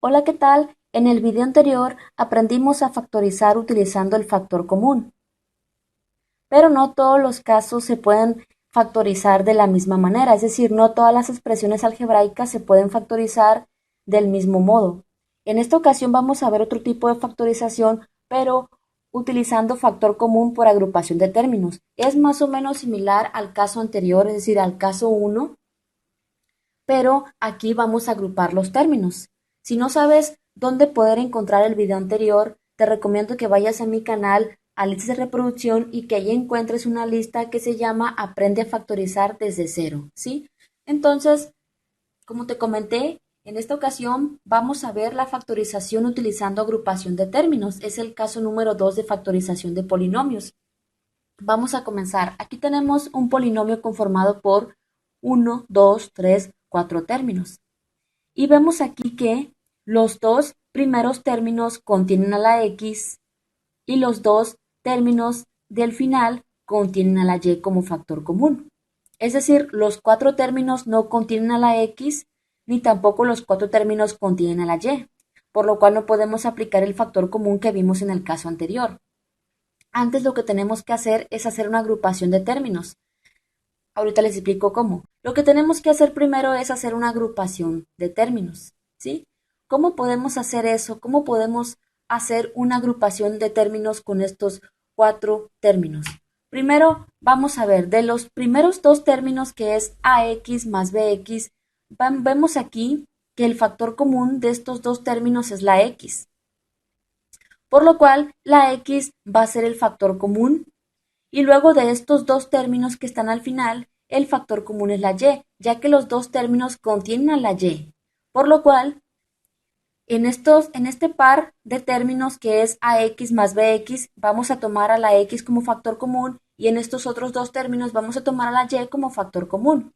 Hola, ¿qué tal? En el video anterior aprendimos a factorizar utilizando el factor común, pero no todos los casos se pueden factorizar de la misma manera, es decir, no todas las expresiones algebraicas se pueden factorizar del mismo modo. En esta ocasión vamos a ver otro tipo de factorización, pero utilizando factor común por agrupación de términos. Es más o menos similar al caso anterior, es decir, al caso 1, pero aquí vamos a agrupar los términos. Si no sabes dónde poder encontrar el video anterior, te recomiendo que vayas a mi canal, a listas de reproducción y que allí encuentres una lista que se llama Aprende a factorizar desde cero, ¿sí? Entonces, como te comenté, en esta ocasión vamos a ver la factorización utilizando agrupación de términos. Es el caso número 2 de factorización de polinomios. Vamos a comenzar. Aquí tenemos un polinomio conformado por uno, 2, 3, 4 términos. Y vemos aquí que los dos primeros términos contienen a la x y los dos términos del final contienen a la y como factor común. Es decir, los cuatro términos no contienen a la x ni tampoco los cuatro términos contienen a la y, por lo cual no podemos aplicar el factor común que vimos en el caso anterior. Antes lo que tenemos que hacer es hacer una agrupación de términos. Ahorita les explico cómo. Lo que tenemos que hacer primero es hacer una agrupación de términos, ¿sí? ¿Cómo podemos hacer eso? ¿Cómo podemos hacer una agrupación de términos con estos cuatro términos? Primero, vamos a ver, de los primeros dos términos que es ax más bx, vemos aquí que el factor común de estos dos términos es la x, por lo cual la x va a ser el factor común y luego de estos dos términos que están al final, el factor común es la y, ya que los dos términos contienen a la y. Por lo cual, en este par de términos que es ax más bx, vamos a tomar a la x como factor común y en estos otros dos términos vamos a tomar a la y como factor común.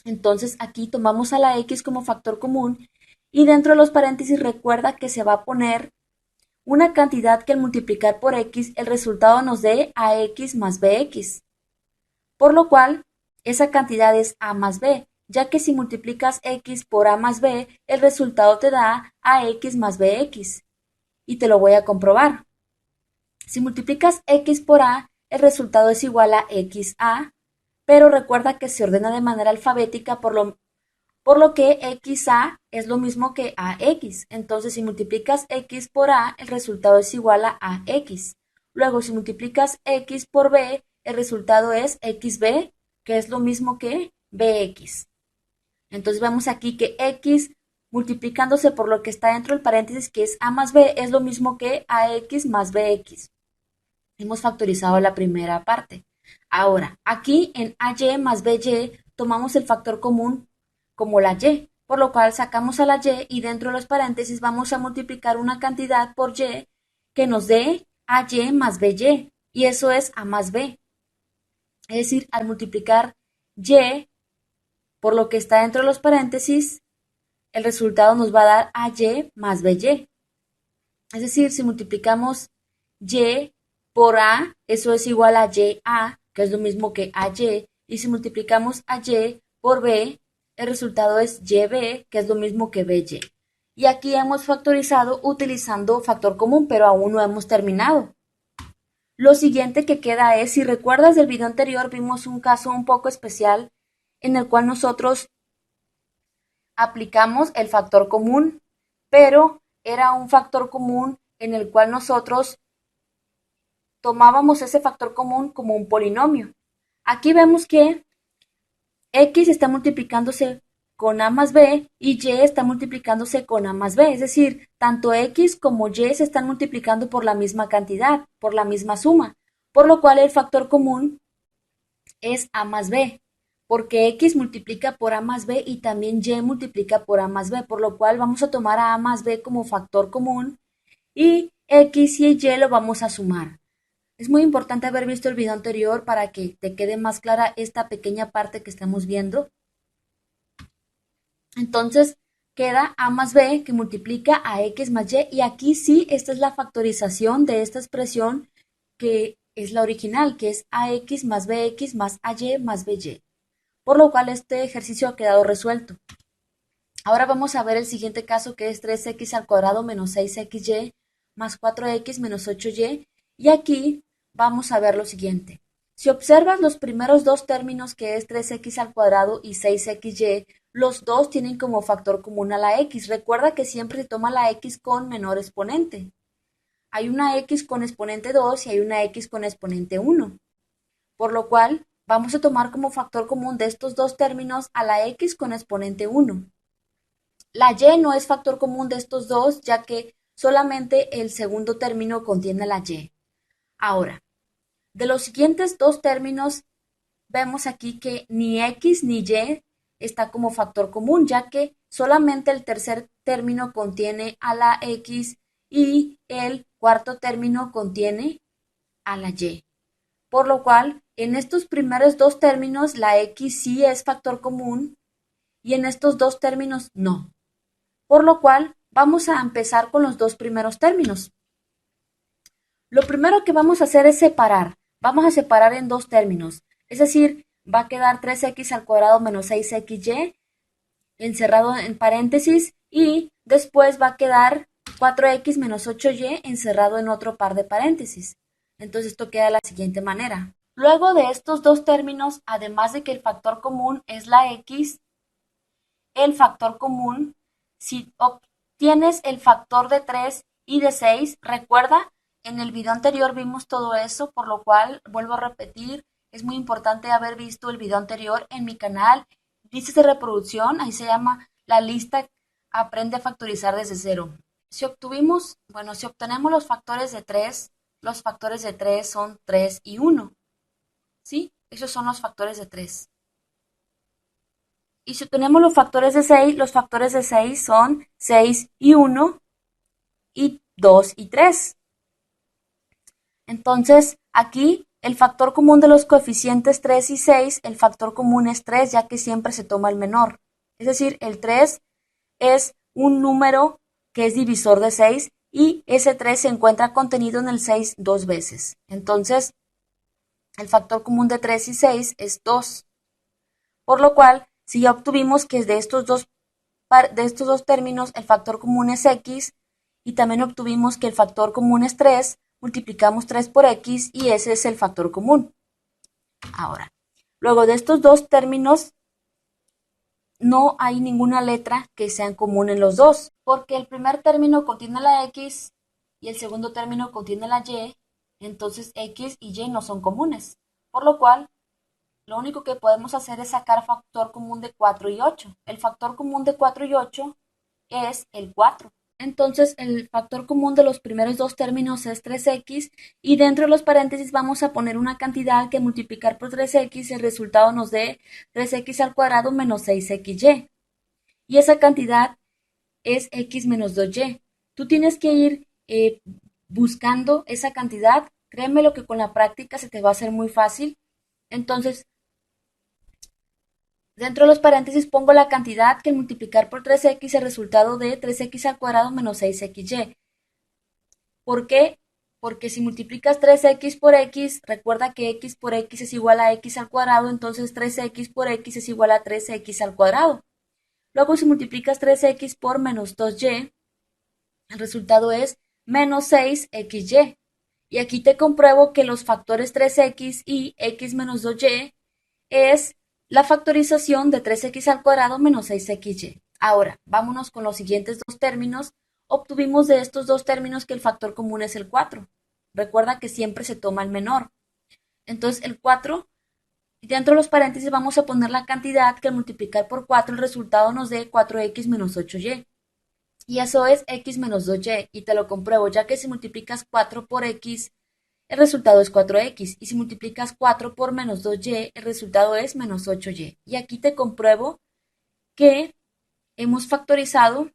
Entonces aquí tomamos a la x como factor común y dentro de los paréntesis recuerda que se va a poner una cantidad que al multiplicar por x el resultado nos dé ax más bx, por lo cual esa cantidad es a más b, ya que si multiplicas x por a más b, el resultado te da ax más bx, y te lo voy a comprobar. Si multiplicas x por a, el resultado es igual a xa, pero recuerda que se ordena de manera alfabética por lo que xa es lo mismo que ax. Entonces, si multiplicas x por a, el resultado es igual a ax. Luego, si multiplicas x por b, el resultado es xb, que es lo mismo que bx. Entonces, vemos aquí que x multiplicándose por lo que está dentro del paréntesis, que es a más b, es lo mismo que ax más bx. Hemos factorizado la primera parte. Ahora, aquí en ay más by tomamos el factor común como la y, por lo cual sacamos a la y dentro de los paréntesis vamos a multiplicar una cantidad por y que nos dé ay más by, y eso es a más b. Es decir, al multiplicar y por lo que está dentro de los paréntesis, el resultado nos va a dar ay más by. Es decir, si multiplicamos y por a, eso es igual a ya, que es lo mismo que ay, y si multiplicamos a y por b, el resultado es yb, que es lo mismo que by. Y aquí hemos factorizado utilizando factor común, pero aún no hemos terminado. Lo siguiente que queda es, si recuerdas del video anterior, vimos un caso un poco especial en el cual nosotros aplicamos el factor común, pero era un factor común en el cual nosotros tomábamos ese factor común como un polinomio. Aquí vemos que x está multiplicándose con a más b y y está multiplicándose con a más b, es decir, tanto x como y se están multiplicando por la misma cantidad, por la misma suma, por lo cual el factor común es a más b, porque x multiplica por a más b y también y multiplica por a más b, por lo cual vamos a tomar a más b como factor común y x y y lo vamos a sumar. Es muy importante haber visto el video anterior para que te quede más clara esta pequeña parte que estamos viendo. Entonces queda a más b que multiplica a x más y aquí sí, esta es la factorización de esta expresión que es la original, que es ax más bx más ay más by. Por lo cual este ejercicio ha quedado resuelto. Ahora vamos a ver el siguiente caso, que es 3x al cuadrado menos 6xy más 4x menos 8y. Y aquí vamos a ver lo siguiente. Si observas los primeros dos términos, que es 3x al cuadrado y 6xy, los dos tienen como factor común a la x. Recuerda que siempre se toma la x con menor exponente. Hay una x con exponente 2 y hay una x con exponente 1. Por lo cual, vamos a tomar como factor común de estos dos términos a la x con exponente 1. La y no es factor común de estos dos, ya que solamente el segundo término contiene la y. Ahora, de los siguientes dos términos, vemos aquí que ni x ni y está como factor común, ya que solamente el tercer término contiene a la x y el cuarto término contiene a la y. Por lo cual, en estos primeros dos términos, la x sí es factor común y en estos dos términos no. Por lo cual, vamos a empezar con los dos primeros términos. Lo primero que vamos a hacer es separar. Vamos a separar en dos términos. Es decir, va a quedar 3x al cuadrado menos 6xy encerrado en paréntesis y después va a quedar 4x menos 8y encerrado en otro par de paréntesis. Entonces esto queda de la siguiente manera. Luego de estos dos términos, además de que el factor común es la x, el factor común, si obtienes el factor de 3 y de 6, recuerda, en el video anterior vimos todo eso, por lo cual vuelvo a repetir, es muy importante haber visto el video anterior en mi canal, listas de reproducción, ahí se llama la lista Aprende a factorizar desde cero. Si obtenemos los factores de 3 son 3 y 1, ¿sí? Esos son los factores de 3. Y si obtenemos los factores de 6 son 6 y 1 y 2 y 3. Entonces, aquí el factor común de los coeficientes 3 y 6, el factor común es 3, ya que siempre se toma el menor. Es decir, el 3 es un número que es divisor de 6 y ese 3 se encuentra contenido en el 6 dos veces. Entonces, el factor común de 3 y 6 es 2. Por lo cual, si ya obtuvimos que de estos dos términos el factor común es x y también obtuvimos que el factor común es 3, multiplicamos 3 por x y ese es el factor común. Ahora, luego de estos dos términos no hay ninguna letra que sea en común en los dos, porque el primer término contiene la x y el segundo término contiene la y, entonces x y y no son comunes, por lo cual lo único que podemos hacer es sacar factor común de 4 y 8. El factor común de 4 y 8 es el 4. Entonces, el factor común de los primeros dos términos es 3x y dentro de los paréntesis vamos a poner una cantidad que multiplicar por 3x, el resultado nos dé 3x al cuadrado menos 6xy. Y esa cantidad es x menos 2y. Tú tienes que ir buscando esa cantidad. Créeme lo que con la práctica se te va a hacer muy fácil. Entonces, dentro de los paréntesis pongo la cantidad que al multiplicar por 3x el resultado de 3x al cuadrado menos 6xy. ¿Por qué? Porque si multiplicas 3x por x, recuerda que x por x es igual a x al cuadrado, entonces 3x por x es igual a 3x al cuadrado. Luego si multiplicas 3x por menos 2y, el resultado es menos 6xy. Y aquí te compruebo que los factores 3x y x menos 2y es la factorización de 3x al cuadrado menos 6xy. Ahora, vámonos con los siguientes dos términos. Obtuvimos de estos dos términos que el factor común es el 4. Recuerda que siempre se toma el menor. Entonces, el 4, dentro de los paréntesis vamos a poner la cantidad que al multiplicar por 4 el resultado nos dé 4x menos 8y. Y eso es x menos 2y. Y te lo compruebo, ya que si multiplicas 4 por x, el resultado es 4x, y si multiplicas 4 por menos 2y, el resultado es menos 8y. Y aquí te compruebo que hemos factorizado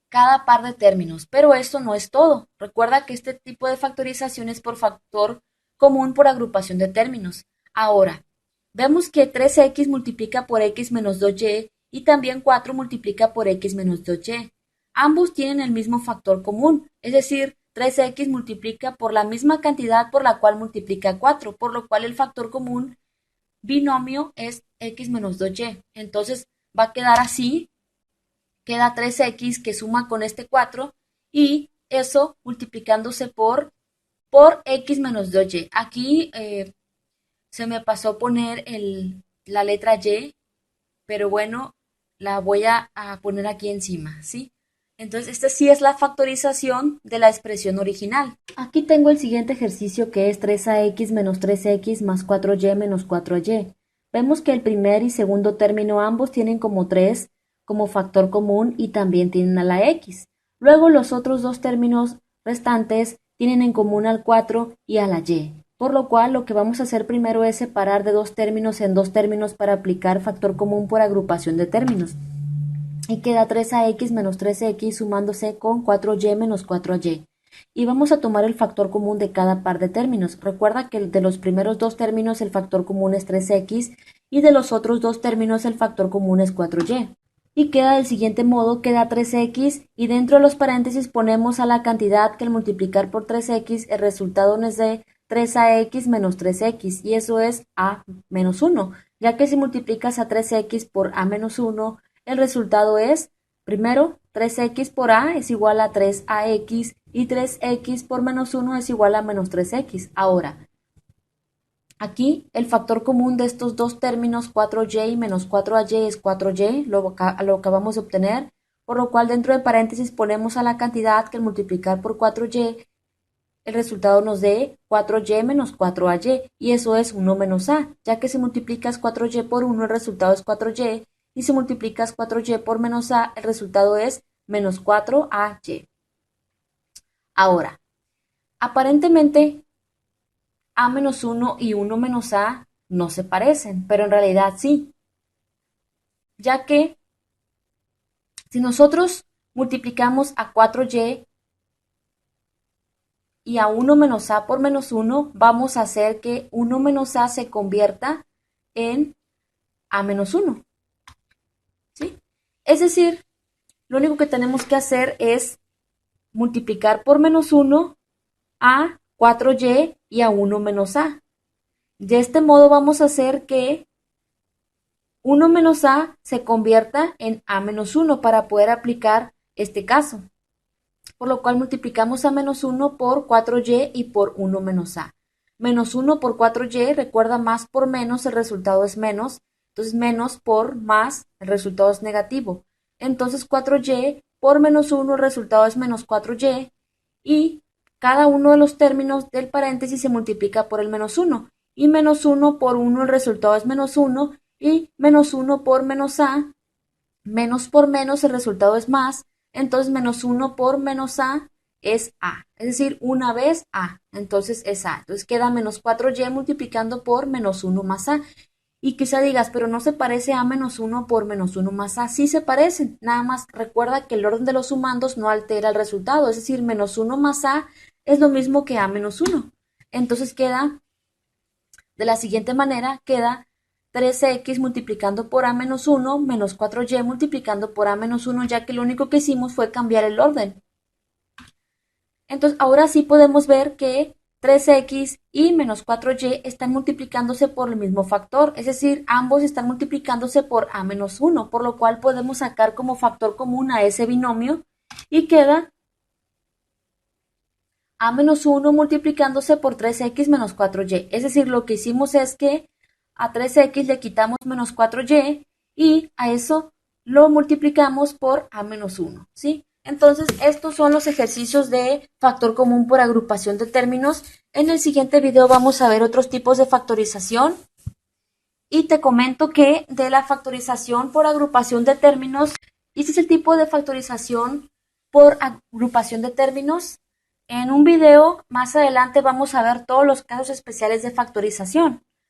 cada par de términos, pero esto no es todo. Recuerda que este tipo de factorización es por factor común por agrupación de términos. Ahora, vemos que 3x multiplica por x menos 2y y también 4 multiplica por x menos 2y. Ambos tienen el mismo factor común, es decir, 3x multiplica por la misma cantidad por la cual multiplica 4, por lo cual el factor común binomio es x menos 2y. Entonces, va a quedar así, queda 3x que suma con este 4 y eso multiplicándose por x menos 2y. Aquí se me pasó poner la letra y, pero bueno, la voy a poner aquí encima, ¿sí? Entonces, esta sí es la factorización de la expresión original. Aquí tengo el siguiente ejercicio que es 3ax menos 3x más 4y menos 4y. Vemos que el primer y segundo término ambos tienen como 3 como factor común y también tienen a la x. Luego los otros dos términos restantes tienen en común al 4 y a la y. Por lo cual lo que vamos a hacer primero es separar de dos términos en dos términos para aplicar factor común por agrupación de términos. Y queda 3ax menos 3x sumándose con 4y menos 4y. Y vamos a tomar el factor común de cada par de términos. Recuerda que de los primeros dos términos el factor común es 3x y de los otros dos términos el factor común es 4y. Y queda del siguiente modo, queda 3x y dentro de los paréntesis ponemos a la cantidad que al multiplicar por 3x el resultado nos dé 3ax menos 3x y eso es a menos 1, ya que si multiplicas a 3x por a menos 1, el resultado es, primero, 3x por a es igual a 3ax y 3x por menos 1 es igual a menos 3x. Ahora, aquí el factor común de estos dos términos 4y menos 4y es 4y, lo acabamos de obtener, por lo cual dentro de paréntesis ponemos a la cantidad que al multiplicar por 4y el resultado nos dé 4y menos 4ay y eso es 1 menos a, ya que si multiplicas 4y por 1 el resultado es 4y y si multiplicas 4y por menos a el resultado es menos 4ay. Ahora, aparentemente a menos 1 y 1 menos a no se parecen, pero en realidad sí, ya que si nosotros multiplicamos a 4y y a 1 menos a por menos 1, vamos a hacer que 1 menos a se convierta en a menos 1, ¿sí? Es decir, lo único que tenemos que hacer es multiplicar por menos 1 a 4y y a 1 menos a. De este modo vamos a hacer que 1 menos a se convierta en a menos 1 para poder aplicar este caso. Por lo cual multiplicamos a menos 1 por 4y y por 1 menos a. Menos 1 por 4y, recuerda más por menos, el resultado es menos. Entonces menos por más, el resultado es negativo. Entonces 4y por menos 1, el resultado es menos 4y. Y cada uno de los términos del paréntesis se multiplica por el menos 1. Y menos 1 por 1, el resultado es menos 1. Y menos 1 por menos a, menos por menos, el resultado es más. Entonces menos 1 por menos a es a, es decir, una vez a, entonces es a. Entonces queda menos 4y multiplicando por menos 1 más a. Y quizá digas, pero no se parece a menos 1 por menos 1 más a. Sí se parecen, nada más recuerda que el orden de los sumandos no altera el resultado, es decir, menos 1 más a es lo mismo que a menos 1. Entonces queda de la siguiente manera, queda 3x multiplicando por a menos 1 menos 4y multiplicando por a menos 1, ya que lo único que hicimos fue cambiar el orden. Entonces, ahora sí podemos ver que 3x y menos 4y están multiplicándose por el mismo factor, es decir, ambos están multiplicándose por a menos 1, por lo cual podemos sacar como factor común a ese binomio y queda a menos 1 multiplicándose por 3x menos 4y. Es decir, lo que hicimos es que a 3x le quitamos menos 4y y a eso lo multiplicamos por a menos 1, ¿sí? Entonces, estos son los ejercicios de factor común por agrupación de términos. En el siguiente video vamos a ver otros tipos de factorización. Y te comento que de la factorización por agrupación de términos, este es el tipo de factorización por agrupación de términos. En un video más adelante vamos a ver todos los casos especiales de factorización.